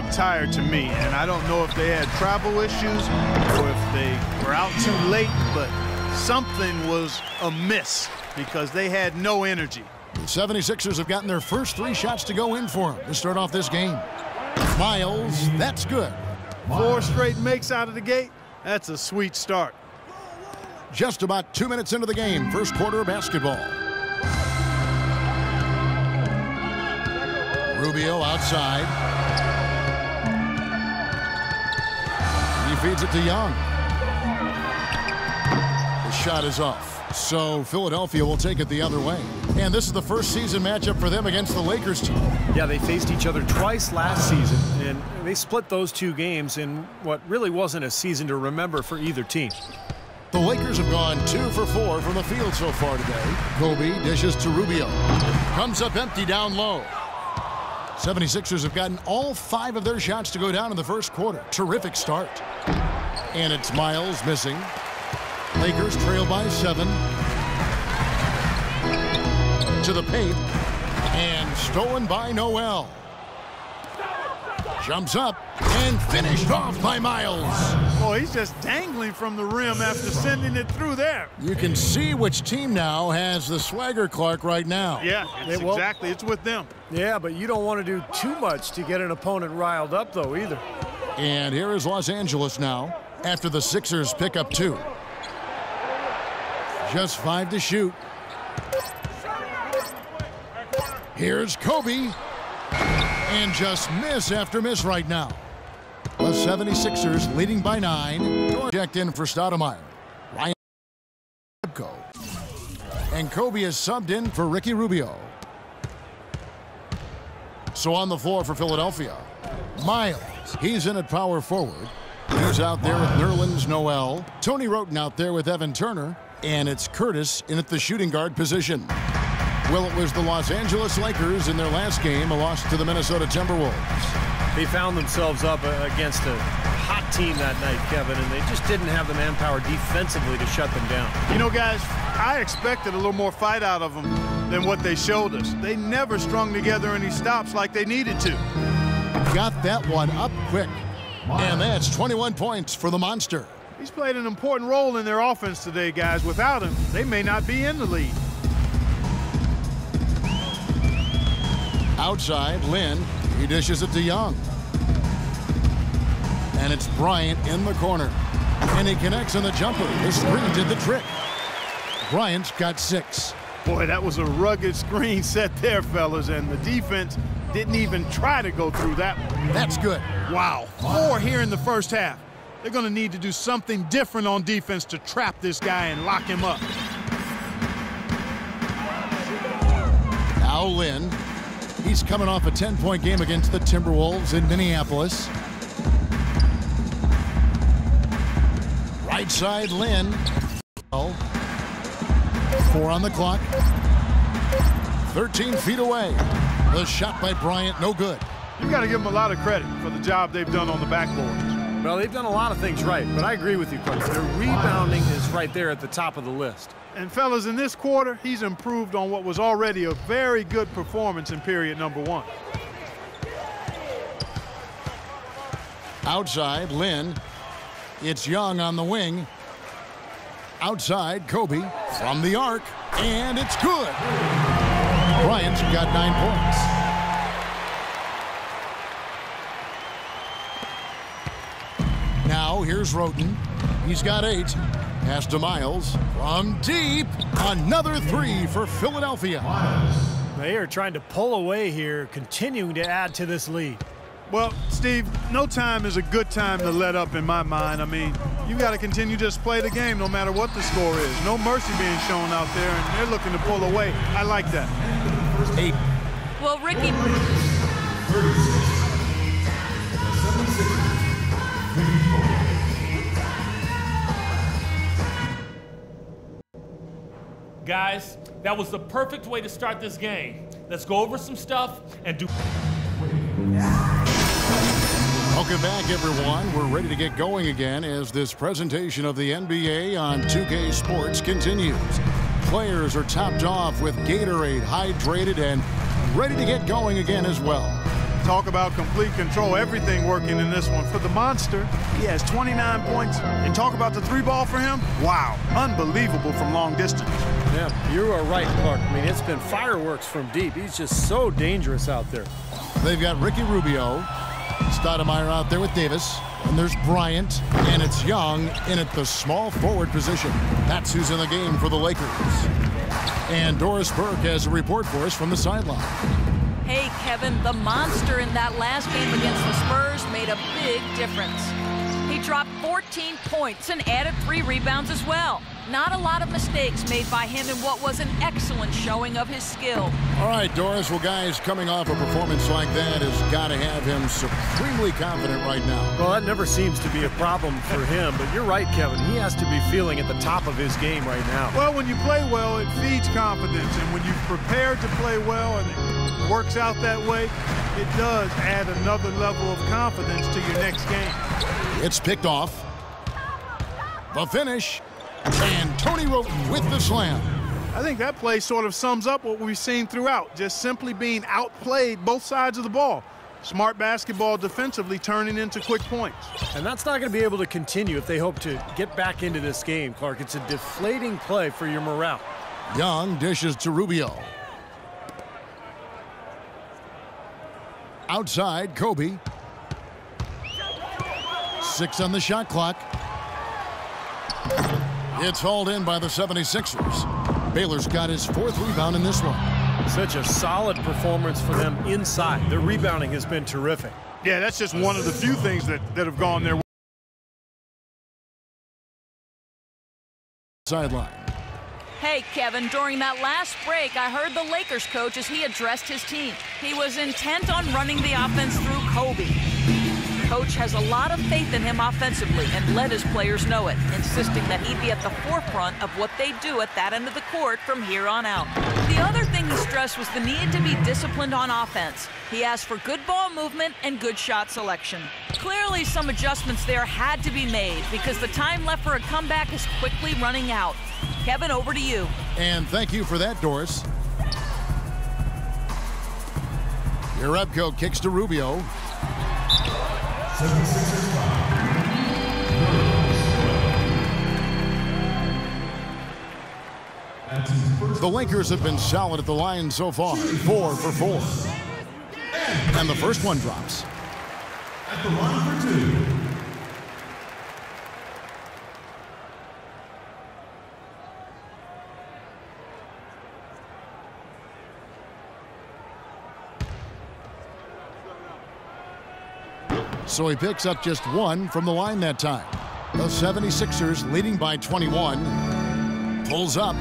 looked tired to me, and I don't know if they had travel issues or if they were out too late, but something was amiss because they had no energy. The 76ers have gotten their first 3 shots to go in for them to start off this game. Miles, that's good. 4 straight makes out of the gate. That's a sweet start. Just about 2 minutes into the game, first quarter of basketball. Rubio outside. He feeds it to Young. The shot is off. So Philadelphia will take it the other way. And this is the first season matchup for them against the Lakers team. Yeah, they faced each other twice last season, and they split those 2 games in what really wasn't a season to remember for either team. The Lakers have gone 2 for 4 from the field so far today. Kobe dishes to Rubio. Comes up empty down low. 76ers have gotten all 5 of their shots to go down in the first quarter. Terrific start. And it's Miles missing. Lakers trail by 7. To the paint. And stolen by Noel. Jumps up and finished off by Miles. Oh, he's just dangling from the rim after sending it through there. You can see which team now has the swagger Clark right now. Yeah, exactly. It's with them. Yeah, but you don't want to do too much to get an opponent riled up, though, either. And here is Los Angeles now after the Sixers pick up 2. Just 5 to shoot. Here's Kobe. And just miss after miss right now. The 76ers leading by 9. Checked in for Stoudemire. Ryan and Kobe is subbed in for Ricky Rubio. So on the floor for Philadelphia, Miles. He's in at power forward. He's out there with Nerlens Noel. Tony Wroten out there with Evan Turner. And it's Curtis in at the shooting guard position. Well, it was the Los Angeles Lakers in their last game, a loss to the Minnesota Timberwolves. They found themselves up against a hot team that night, Kevin, and they just didn't have the manpower defensively to shut them down. You know, guys, I expected a little more fight out of them than what they showed us. They never strung together any stops like they needed to. Got that one up quick. And that's 21 points for the Monster. He's played an important role in their offense today, guys. Without him, they may not be in the lead. Outside, Lynn. He dishes it to Young. And it's Bryant in the corner. And he connects on the jumper. The screen did the trick. Bryant's got 6. Boy, that was a rugged screen set there, fellas, and the defense didn't even try to go through that one. That's good. Wow, 4 here in the first half. They're going to need to do something different on defense to trap this guy and lock him up. Now Lynn. He's coming off a 10-point game against the Timberwolves in Minneapolis. Right side, Lynn. 4 on the clock. 13 feet away. The shot by Bryant, no good. You've got to give them a lot of credit for the job they've done on the backboards. Well, they've done a lot of things right, but I agree with you, Coach. Their rebounding is right there at the top of the list. And, fellas, in this quarter, he's improved on what was already a very good performance in period number 1. Outside, Lynn. It's Young on the wing. Outside, Kobe from the arc. And it's good. Bryant's got 9 points. Now, here's Wroten. He's got 8. Pass to Miles. From deep. Another 3 for Philadelphia. They are trying to pull away here, continuing to add to this lead. Well, Steve, no time is a good time to let up in my mind. I mean, you got to continue to just play the game no matter what the score is. No mercy being shown out there, and they're looking to pull away. I like that. 8. Well, Ricky... Guys, that was the perfect way to start this game. Let's go over some stuff and do... Welcome back, everyone. We're ready to get going again as this presentation of the NBA on 2K Sports continues. Players are topped off with Gatorade, hydrated, and ready to get going again as well. Talk about complete control. Everything working in this one. For the Monster, he has 29 points. And talk about the three ball for him. Wow, unbelievable from long distance. Yeah, you are right, Clark. I mean, it's been fireworks from deep. He's just so dangerous out there. They've got Ricky Rubio, Stoudemire out there with Davis, and there's Bryant, and it's Young in at the small forward position. That's who's in the game for the Lakers. And Doris Burke has a report for us from the sideline. Hey, Kevin, the Monster in that last game against the Spurs made a big difference. He dropped 14 points and added 3 rebounds as well. Not a lot of mistakes made by him in what was an excellent showing of his skill. All right, Doris. Well, guys, coming off a performance like that has got to have him supremely confident right now. Well, that never seems to be a problem for him, but you're right, Kevin. He has to be feeling at the top of his game right now. Well, when you play well, it feeds confidence. And when you've prepared to play well and it works out that way, it does add another level of confidence to your next game. It's picked off. The finish. And Tony Roten with the slam. I think that play sort of sums up what we've seen throughout, just simply being outplayed both sides of the ball. Smart basketball defensively turning into quick points. And that's not going to be able to continue if they hope to get back into this game, Clark. It's a deflating play for your morale. Young dishes to Rubio. Outside, Kobe. 6 on the shot clock. It's hauled in by the 76ers. Baylor's got his 4th rebound in this one. Such a solid performance for them inside. Their rebounding has been terrific. Yeah, that's just one of the few things that have gone their way. Sideline. Hey, Kevin, during that last break, I heard the Lakers coach as he addressed his team. He was intent on running the offense through Kobe. Coach has a lot of faith in him offensively and let his players know it, insisting that he be at the forefront of what they do at that end of the court from here on out. The other thing he stressed was the need to be disciplined on offense. He asked for good ball movement and good shot selection. Clearly, some adjustments there had to be made because the time left for a comeback is quickly running out. Kevin, over to you. And thank you for that, Doris. Jerebko kicks to Rubio. The Lakers have been solid at the line so far, 4 for 4. And the first one drops. At the line for 2. So he picks up just 1 from the line that time. The 76ers leading by 21. Pulls up.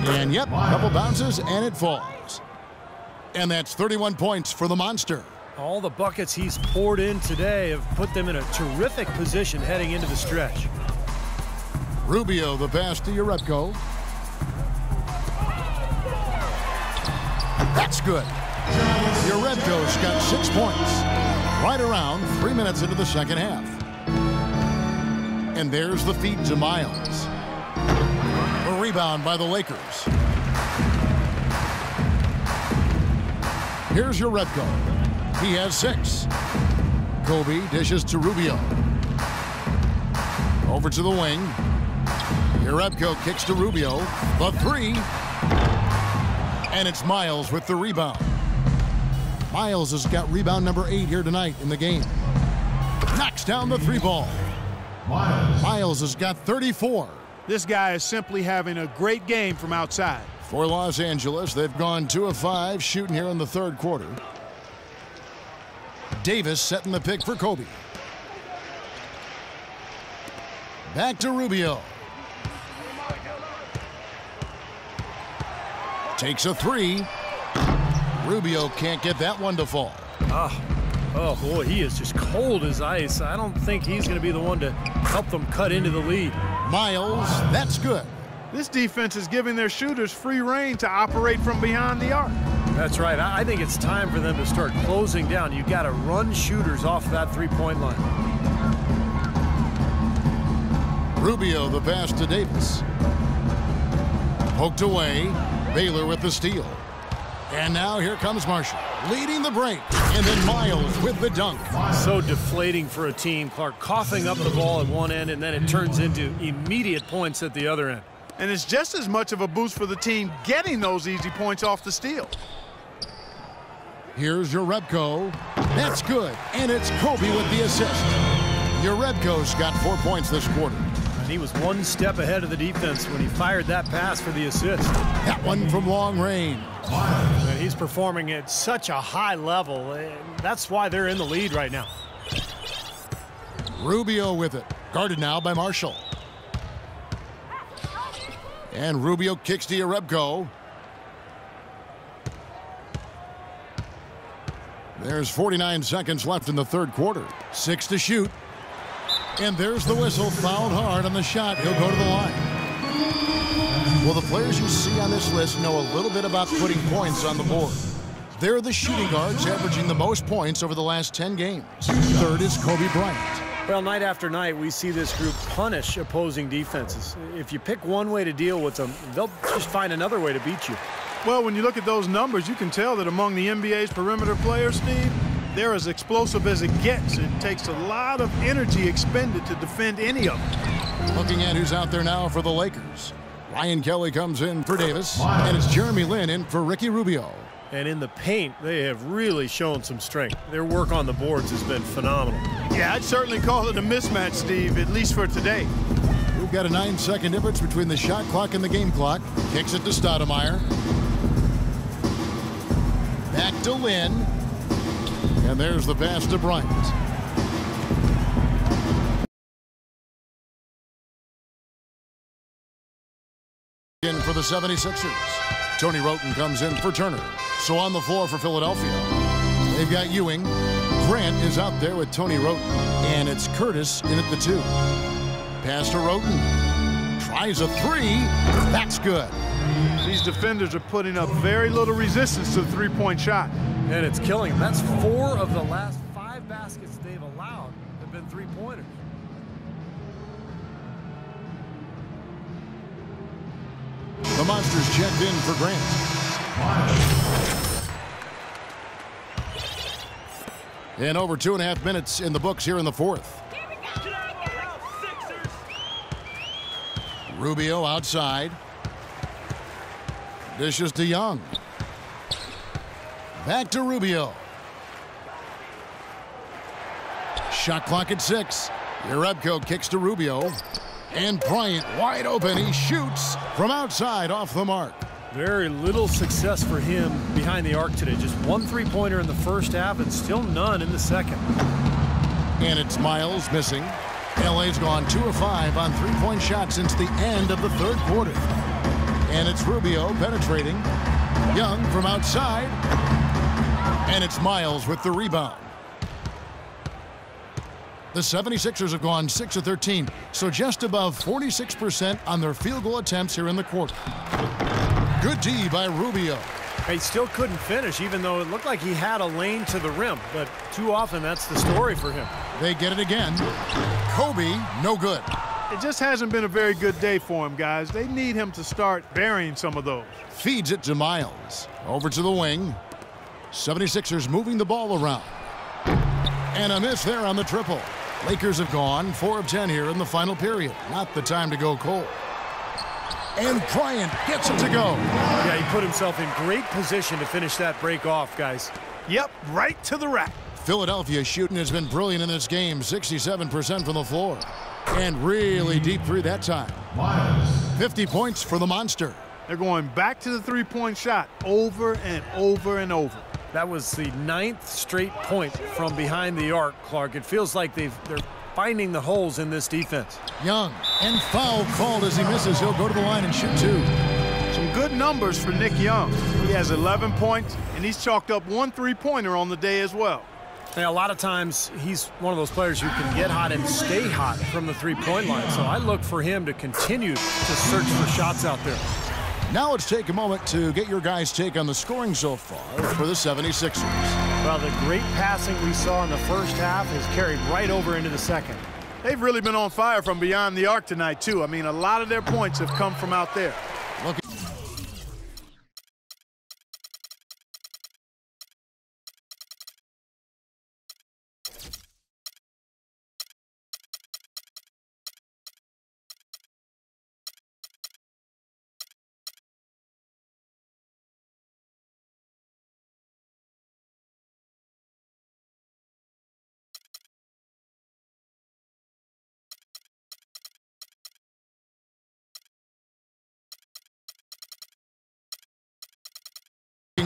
And yep, couple bounces and it falls. And that's 31 points for the Monster. All the buckets he's poured in today have put them in a terrific position heading into the stretch. Rubio the pass to Jerebko. That's good. Jerebko's got 6 points. Right around 3 minutes into the second half. And there's the feed to Miles. A rebound by the Lakers. Here's Jerebko. He has 6. Kobe dishes to Rubio. Over to the wing. Jerebko kicks to Rubio. The 3. And it's Miles with the rebound. Miles has got rebound number 8 here tonight in the game. Knocks down the 3 ball. Miles has got 34. This guy is simply having a great game from outside. For Los Angeles, they've gone 2 of 5 shooting here in the 3rd quarter. Davis setting the pick for Kobe. Back to Rubio. Takes a 3. Rubio can't get that one to fall. Oh, boy, he is just cold as ice. I don't think he's going to be the one to help them cut into the lead. Miles, that's good. This defense is giving their shooters free rein to operate from behind the arc. That's right. I think it's time for them to start closing down. You've got to run shooters off that three-point line. Rubio the pass to Davis. Poked away. Baylor with the steal. And now here comes Marshall, leading the break, and then Miles with the dunk. So deflating for a team, Clark, coughing up the ball at one end, and then it turns into immediate points at the other end. And it's just as much of a boost for the team getting those easy points off the steal. Here's Jerebko. That's good, and it's Kobe with the assist. Jerebko's got 4 points this quarter. And he was one step ahead of the defense when he fired that pass for the assist. That one from long range. And he's performing at such a high level. That's why they're in the lead right now. Rubio with it. Guarded now by Marshall. And Rubio kicks to Jerebko. There's 49 seconds left in the third quarter. 6 to shoot. And there's the whistle, fouled hard on the shot. He'll go to the line. Well, the players you see on this list know a little bit about putting points on the board. They're the shooting guards averaging the most points over the last 10 games. Third is Kobe Bryant. Well, night after night, we see this group punish opposing defenses. If you pick one way to deal with them, they'll just find another way to beat you. Well, when you look at those numbers, you can tell that among the NBA's perimeter players, Steve, they're as explosive as it gets. It takes a lot of energy expended to defend any of them. Looking at who's out there now for the Lakers. Ryan Kelly comes in for Davis, and it's Jeremy Lin in for Ricky Rubio. And in the paint, they have really shown some strength. Their work on the boards has been phenomenal. Yeah, I'd certainly call it a mismatch, Steve, at least for today. We've got a 9-second difference between the shot clock and the game clock. Kicks it to Stoudemire. Back to Lin. And there's the pass to Bryant. In for the 76ers. Tony Wroten comes in for Turner. So on the floor for Philadelphia, they've got Ewing. Grant is out there with Tony Wroten. And it's Curtis in at the 2. Pass to Wroten. Tries a 3. That's good. These defenders are putting up very little resistance to the three-point shot. And it's killing them. That's 4 of the last 5 baskets they've allowed have been three-pointers. The Monsters checked in for Grant. And over 2.5 minutes in the books here in the fourth. Rubio outside. Dishes to Young. Back to Rubio. Shot clock at 6. Jerebko kicks to Rubio. And Bryant wide open. He shoots from outside off the mark. Very little success for him behind the arc today. Just 1 three-pointer in the first half and still none in the second. And it's Miles missing. LA's gone 2 of 5 on three-point shots since the end of the third quarter. And it's Rubio penetrating. Young from outside. And it's Miles with the rebound. The 76ers have gone 6 of 13, so just above 46% on their field goal attempts here in the quarter. Good D by Rubio. He still couldn't finish, even though it looked like he had a lane to the rim, but too often that's the story for him. They get it again. Kobe, no good. It just hasn't been a very good day for him, guys. They need him to start burying some of those. Feeds it to Miles. Over to the wing. 76ers moving the ball around. And a miss there on the triple. Lakers have gone 4 of 10 here in the final period. Not the time to go cold. And Bryant gets it to go. Yeah, he put himself in great position to finish that break off, guys. Yep, right to the rack. Philadelphia shooting has been brilliant in this game. 67% from the floor. And really deep three that time. 50 points for the Monster. They're going back to the three-point shot over and over and over. That was the 9th straight point from behind the arc, Clark. It feels like they're finding the holes in this defense. Young, and foul called as he misses. He'll go to the line and shoot 2. Some good numbers for Nick Young. He has 11 points, and he's chalked up 1 three-pointer on the day as well. Now, a lot of times he's one of those players who can get hot and stay hot from the three-point line. So I look for him to continue to search for shots out there. Now let's take a moment to get your guys' take on the scoring so far for the 76ers. Well, the great passing we saw in the first half has carried right over into the second. They've really been on fire from beyond the arc tonight, too. I mean, a lot of their points have come from out there.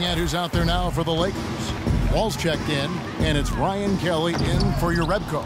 at who's out there now for the Lakers. Wall's checked in, and it's Ryan Kelly in for your Rebco.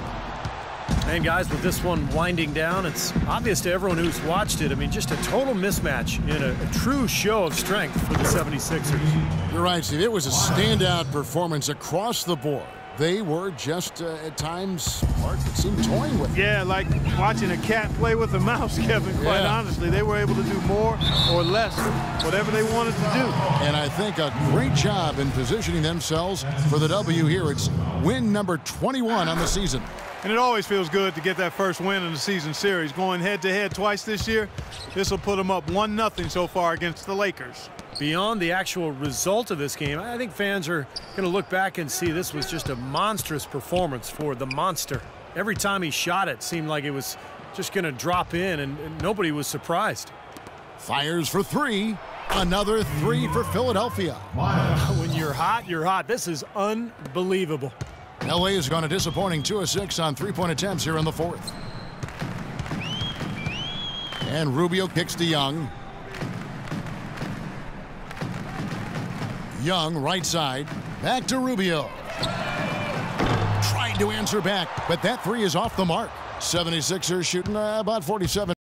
And guys, with this one winding down, it's obvious to everyone who's watched it. I mean, just a total mismatch in a true show of strength for the 76ers. You're right, Steve. It was a standout performance across the board. They were just, at times, Mark, it seemed toying with it. Yeah, like watching a cat play with a mouse, Kevin, quite honestly. They were able to do more or less, whatever they wanted to do. And I think a great job in positioning themselves for the W here. It's win number 21 on the season. And it always feels good to get that first win in the season series. Going head-to-head twice this year, this will put them up 1-0 so far against the Lakers. Beyond the actual result of this game, I think fans are going to look back and see this was just a monstrous performance for the monster. Every time he shot it seemed like it was just going to drop in, and nobody was surprised. Fires for three. Another three for Philadelphia. When you're hot, you're hot. This is unbelievable. LA has gone a disappointing 2 of 6 on three-point attempts here in the fourth. And Rubio kicks to Young. Young, right side. Back to Rubio. Tried to answer back, but that three is off the mark. 76ers shooting about 47.